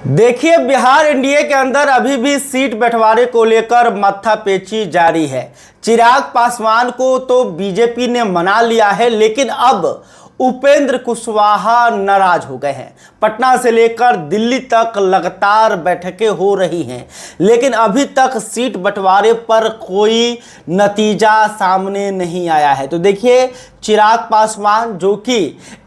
देखिए, बिहार एनडीए के अंदर अभी भी सीट बंटवारे को लेकर माथापेची जारी है। चिराग पासवान को तो बीजेपी ने मना लिया है, लेकिन अब उपेंद्र कुशवाहा नाराज हो गए हैं। पटना से लेकर दिल्ली तक लगातार बैठकें हो रही हैं, लेकिन अभी तक सीट बंटवारे पर कोई नतीजा सामने नहीं आया है। तो देखिए, चिराग पासवान जो कि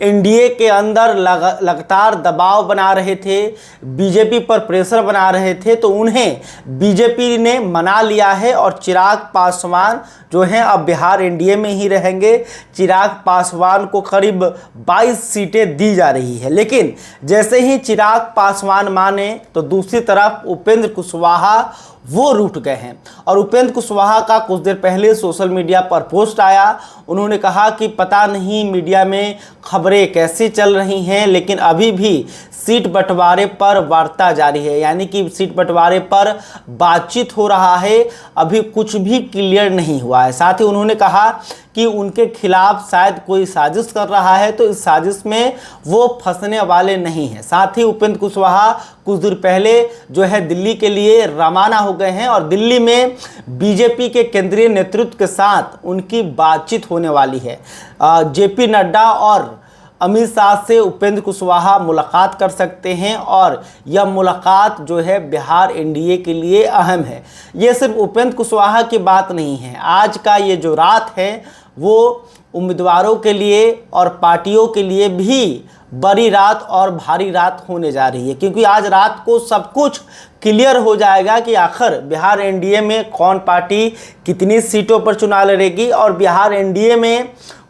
एनडीए के अंदर लगातार दबाव बना रहे थे, बीजेपी पर प्रेशर बना रहे थे, तो उन्हें बीजेपी ने मना लिया है और चिराग पासवान जो हैं अब बिहार एनडीए में ही रहेंगे। चिराग पासवान को करीब 22 सीटें दी जा रही है, लेकिन जैसे ही चिराग पासवान माने तो दूसरी तरफ उपेंद्र कुशवाहा वो रूठ गए हैं। और उपेंद्र कुशवाहा का कुछ देर पहले सोशल मीडिया पर पोस्ट आया। उन्होंने कहा कि पता नहीं मीडिया में खबरें कैसी चल रही हैं, लेकिन अभी भी सीट बंटवारे पर वार्ता जारी है, यानी कि सीट बंटवारे पर बातचीत हो रहा है, अभी कुछ भी क्लियर नहीं हुआ है। साथ ही उन्होंने कहा कि उनके खिलाफ शायद कोई साजिश कर रहा है, तो इस साजिश में वो फंसने वाले नहीं हैं। साथ ही उपेंद्र कुशवाहा कुछ देर पहले जो है दिल्ली के लिए रवाना हो गए हैं और दिल्ली में बीजेपी के केंद्रीय नेतृत्व के साथ उनकी बातचीत होने वाली है। जेपी नड्डा और अमित शाह से उपेंद्र कुशवाहा मुलाकात कर सकते हैं और यह मुलाकात जो है बिहार एनडीए के लिए अहम है। ये सिर्फ उपेंद्र कुशवाहा की बात नहीं है, आज का ये जो रात है वो उम्मीदवारों के लिए और पार्टियों के लिए भी बड़ी रात और भारी रात होने जा रही है, क्योंकि आज रात को सब कुछ क्लियर हो जाएगा कि आखिर बिहार एनडीए में कौन पार्टी कितनी सीटों पर चुनाव लड़ेगी और बिहार एनडीए में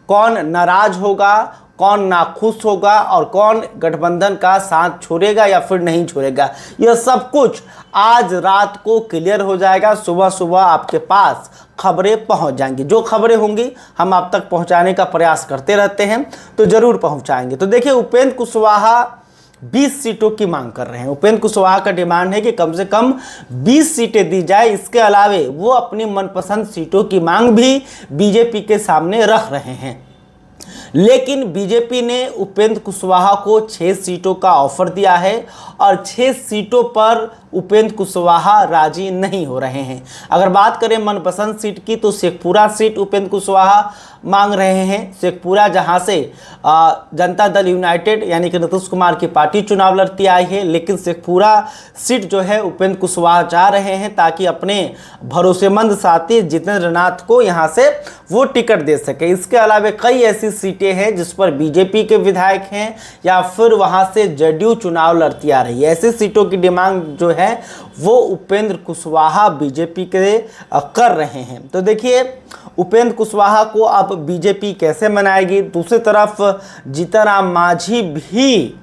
कौन नाराज होगा, कौन नाखुश होगा और कौन गठबंधन का साथ छोड़ेगा या फिर नहीं छोड़ेगा। यह सब कुछ आज रात को क्लियर हो जाएगा। सुबह सुबह आपके पास खबरें पहुंच जाएंगी। जो खबरें होंगी हम आप तक पहुंचाने का प्रयास करते रहते हैं, तो ज़रूर पहुंचाएंगे। तो देखिए, उपेंद्र कुशवाहा 20 सीटों की मांग कर रहे हैं। उपेंद्र कुशवाहा का डिमांड है कि कम से कम 20 सीटें दी जाए। इसके अलावे वो अपनी मनपसंद सीटों की मांग भी बीजेपी के सामने रख रहे हैं, लेकिन बीजेपी ने उपेंद्र कुशवाहा को 6 सीटों का ऑफर दिया है और 6 सीटों पर उपेंद्र कुशवाहा राजी नहीं हो रहे हैं। अगर बात करें मनपसंद सीट की, तो शेखपुरा सीट उपेंद्र कुशवाहा मांग रहे हैं। शेखपुरा जहां से जनता दल यूनाइटेड यानी कि नीतीश कुमार की पार्टी चुनाव लड़ती आई है, लेकिन शेखपुरा सीट जो है उपेंद्र कुशवाहा चाह रहे हैं ताकि अपने भरोसेमंद साथी जितेंद्र नाथ को यहां से वो टिकट दे सके। इसके अलावा कई ऐसी सीटें हैं जिस पर बीजेपी के विधायक हैं या फिर वहां से जेडीयू चुनाव लड़ती आ रही है। ऐसी सीटों की डिमांड जो है वो उपेंद्र कुशवाहा बीजेपी के कर रहे हैं। तो देखिए, उपेंद्र कुशवाहा को अब बीजेपी कैसे मनाएगी। दूसरी तरफ जीतन राम मांझी भी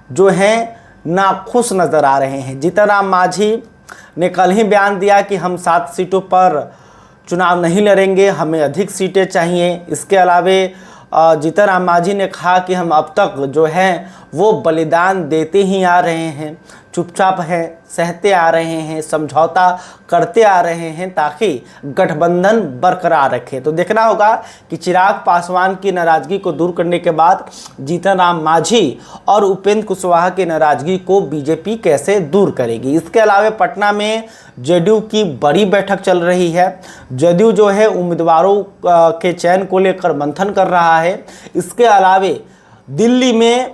जो हैं नाखुश नजर आ रहे हैं। जीतन राम मांझी ने कल ही बयान दिया कि हम 7 सीटों पर चुनाव नहीं लड़ेंगे, हमें अधिक सीटें चाहिए। इसके अलावे जीतन राम मांझी ने कहा कि हम अब तक जो हैं वो बलिदान देते ही आ रहे हैं, चुपचाप हैं, सहते आ रहे हैं, समझौता करते आ रहे हैं ताकि गठबंधन बरकरार रखे। तो देखना होगा कि चिराग पासवान की नाराज़गी को दूर करने के बाद जीतन राम मांझी और उपेंद्र कुशवाहा की नाराज़गी को बीजेपी कैसे दूर करेगी। इसके अलावा पटना में जेडीयू की बड़ी बैठक चल रही है। जेडीयू जो है उम्मीदवारों के चयन को लेकर मंथन कर रहा है। इसके अलावा दिल्ली में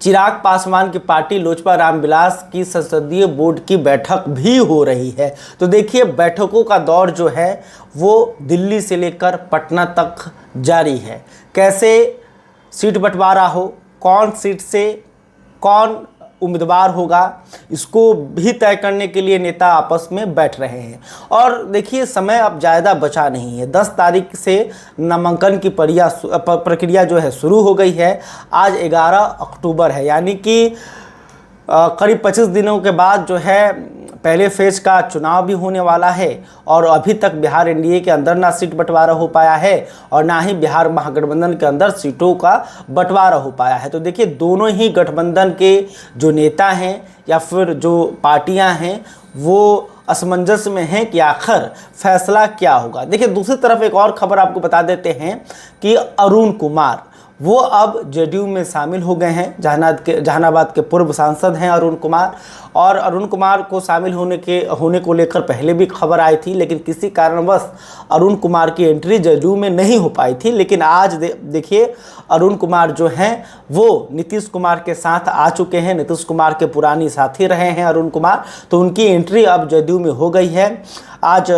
चिराग पासवान की पार्टी लोजपा रामविलास की संसदीय बोर्ड की बैठक भी हो रही है। तो देखिए, बैठकों का दौर जो है वो दिल्ली से लेकर पटना तक जारी है। कैसे सीट बंटवारा हो, कौन सीट से कौन उम्मीदवार होगा, इसको भी तय करने के लिए नेता आपस में बैठ रहे हैं। और देखिए, समय अब ज़्यादा बचा नहीं है। 10 तारीख से नामांकन की प्रक्रिया जो है शुरू हो गई है। आज 11 अक्टूबर है, यानी कि करीब 25 दिनों के बाद जो है पहले फेज का चुनाव भी होने वाला है। और अभी तक बिहार एनडीए के अंदर ना सीट बंटवारा हो पाया है और ना ही बिहार महागठबंधन के अंदर सीटों का बंटवारा हो पाया है। तो देखिए, दोनों ही गठबंधन के जो नेता हैं या फिर जो पार्टियां हैं वो असमंजस में हैं कि आखिर फैसला क्या होगा। देखिए, दूसरी तरफ एक और खबर आपको बता देते हैं कि अरुण कुमार वो अब जेडीयू में शामिल हो गए हैं। जहानाबाद के पूर्व सांसद हैं अरुण कुमार, और अरुण कुमार को शामिल होने को लेकर पहले भी खबर आई थी, लेकिन किसी कारणवश अरुण कुमार की एंट्री जेडीयू में नहीं हो पाई थी। लेकिन आज देखिए अरुण कुमार जो हैं वो नीतीश कुमार के साथ आ चुके हैं। नीतीश कुमार के पुरानी साथी रहे हैं अरुण कुमार, तो उनकी एंट्री अब जेडीयू में हो गई है। आज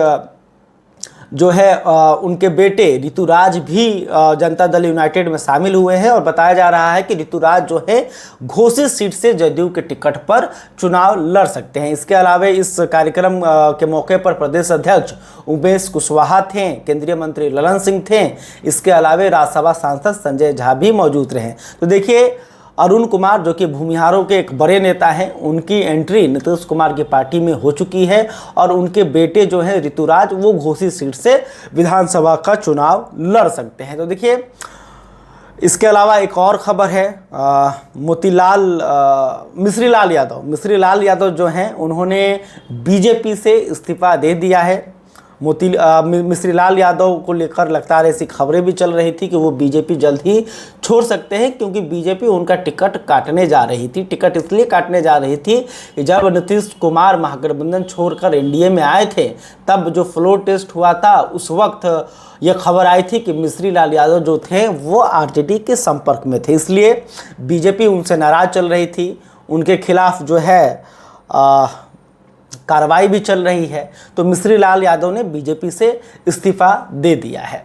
जो है उनके बेटे ऋतुराज भी जनता दल यूनाइटेड में शामिल हुए हैं, और बताया जा रहा है कि ऋतुराज जो है घोषित सीट से जेडीयू के टिकट पर चुनाव लड़ सकते हैं। इसके अलावा इस कार्यक्रम के मौके पर प्रदेश अध्यक्ष उमेश कुशवाहा थे, केंद्रीय मंत्री ललन सिंह थे, इसके अलावा राज्यसभा सांसद संजय झा भी मौजूद रहे। तो देखिए अरुण कुमार जो कि भूमिहारों के एक बड़े नेता हैं, उनकी एंट्री नीतीश कुमार की पार्टी में हो चुकी है, और उनके बेटे जो हैं ऋतुराज वो घोषित सीट से विधानसभा का चुनाव लड़ सकते हैं। तो देखिए इसके अलावा एक और खबर है, मिश्री लाल यादव जो हैं उन्होंने बीजेपी से इस्तीफा दे दिया है। मिश्री लाल यादव को लेकर लगातार ऐसी खबरें भी चल रही थी कि वो बीजेपी जल्द ही छोड़ सकते हैं, क्योंकि बीजेपी उनका टिकट काटने जा रही थी। टिकट इसलिए काटने जा रही थी कि जब नीतीश कुमार महागठबंधन छोड़कर एनडीए में आए थे, तब जो फ्लोर टेस्ट हुआ था उस वक्त ये खबर आई थी कि मिश्री लाल यादव जो थे वो आरजेडी के संपर्क में थे, इसलिए बीजेपी उनसे नाराज चल रही थी। उनके खिलाफ जो है कार्रवाई भी चल रही है। तो मिश्री लाल यादव ने बीजेपी से इस्तीफा दे दिया है।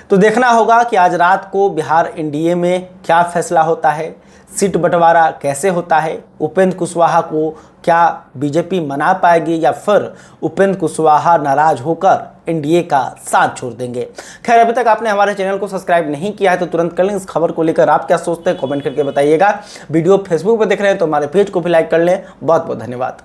तो देखना होगा कि आज रात को बिहार एनडीए में क्या फैसला होता है, सीट बंटवारा कैसे होता है, उपेंद्र कुशवाहा को क्या बीजेपी मना पाएगी या फिर उपेंद्र कुशवाहा नाराज होकर एनडीए का साथ छोड़ देंगे। खैर, अभी तक आपने हमारे चैनल को सब्सक्राइब नहीं किया है तो तुरंत कर लें। इस खबर को लेकर आप क्या सोचते हैं कमेंट करके बताइएगा। वीडियो फेसबुक पर देख रहे हैं तो हमारे पेज को भी लाइक कर लें। बहुत बहुत धन्यवाद।